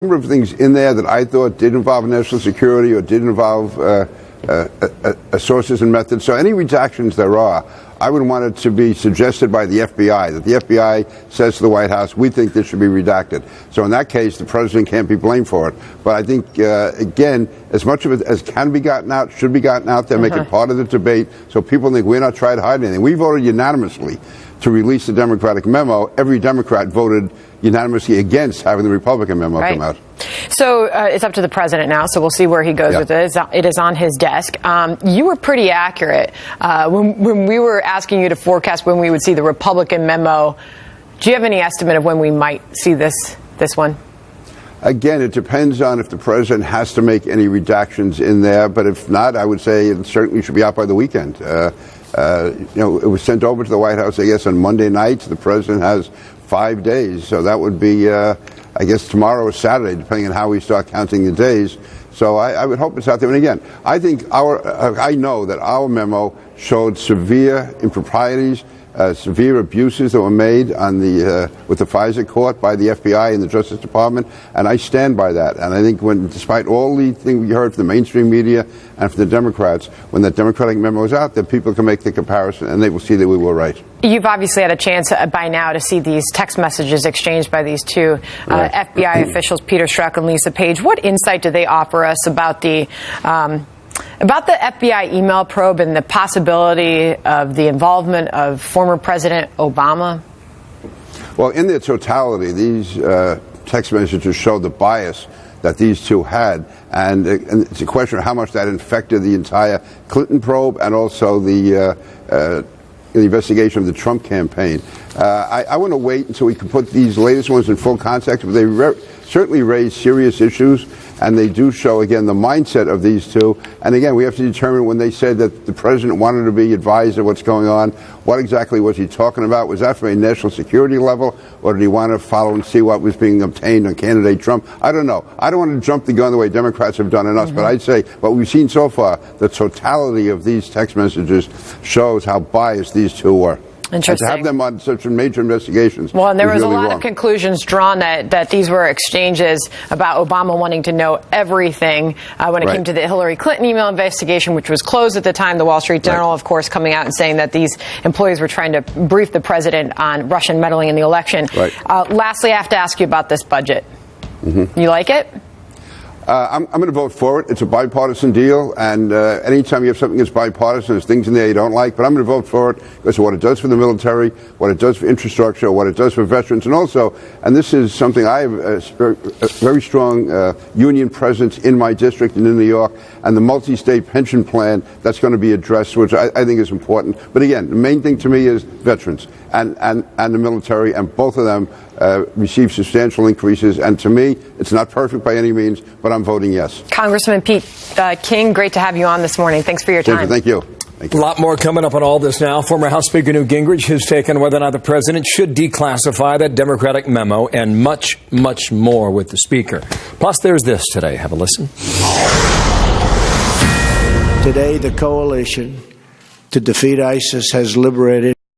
number of things in there that I thought did involve national security or did involve sources and methods. So any redactions there are, I would want it to be suggested by the FBI, that the FBI says to the White House, we think this should be redacted. So in that case, the president can't be blamed for it. But I think, again, as much of it as can be gotten out, should be gotten out there, make it part of the debate, so people think we're not trying to hide anything. We voted unanimously to release the Democratic memo. Every Democrat voted unanimously against having the Republican memo come out. So it's up to the president now, so we'll see where he goes with it. It is on his desk. You were pretty accurate when we were asking you to forecast when we would see the Republican memo. Do you have any estimate of when we might see this one? Again, it depends on if the president has to make any redactions in there, but if not, I would say it certainly should be out by the weekend. It was sent over to the White House, I guess, on Monday night. The president has 5 days, so that would be, I guess, tomorrow or Saturday, depending on how we start counting the days. So I would hope it's out there. And again, I think I know that our memo showed severe improprieties, severe abuses that were made on with the FISA court by the FBI and the Justice Department, and I stand by that. And I think despite all the things we heard from the mainstream media and from the Democrats, when that Democratic memo is out, that people can make the comparison and they will see that we were right. You've obviously had a chance by now to see these text messages exchanged by these two FBI officials, Peter Strzok and Lisa Page. What insight do they offer us about the FBI email probe and the possibility of the involvement of former President Obama? Well, in their totality, these text messages show the bias that these two had, and it's a question of how much that infected the entire Clinton probe and also the investigation of the Trump campaign. I want to wait until we can put these latest ones in full context, but they certainly raise serious issues, and they do show, again, the mindset of these two. And again, we have to determine when they said that the president wanted to be advised of what's going on, what exactly was he talking about? Was that from a national security level, or did he want to follow and see what was being obtained on candidate Trump? I don't know. I don't want to jump the gun the way Democrats have done in us, but I'd say what we've seen so far, the totality of these text messages shows how biased these two were. Interesting. And to have them on such major investigations. Well, and there was really a lot of conclusions drawn that these were exchanges about Obama wanting to know everything when it came to the Hillary Clinton email investigation, which was closed at the time. The Wall Street Journal, of course, coming out and saying that these employees were trying to brief the president on Russian meddling in the election. Lastly, I have to ask you about this budget. You like it? I'm going to vote for it. It's a bipartisan deal, and anytime you have something that's bipartisan, there's things in there you don't like, but I'm going to vote for it because of what it does for the military, what it does for infrastructure, what it does for veterans, and also, and this is something I have a very strong union presence in my district and in New York, and the multi-state pension plan that's going to be addressed, which I think is important. But again, the main thing to me is veterans and the military, and both of them receive substantial increases. And to me, it's not perfect by any means, but I'm voting yes. Congressman Pete King, great to have you on this morning. Thanks for your time. Thank you. A lot more coming up on all this now. Former House Speaker Newt Gingrich has taken whether or not the president should declassify that Democratic memo, and much, much more with the speaker. Plus, there's this today. Have a listen. Today, the coalition to defeat ISIS has liberated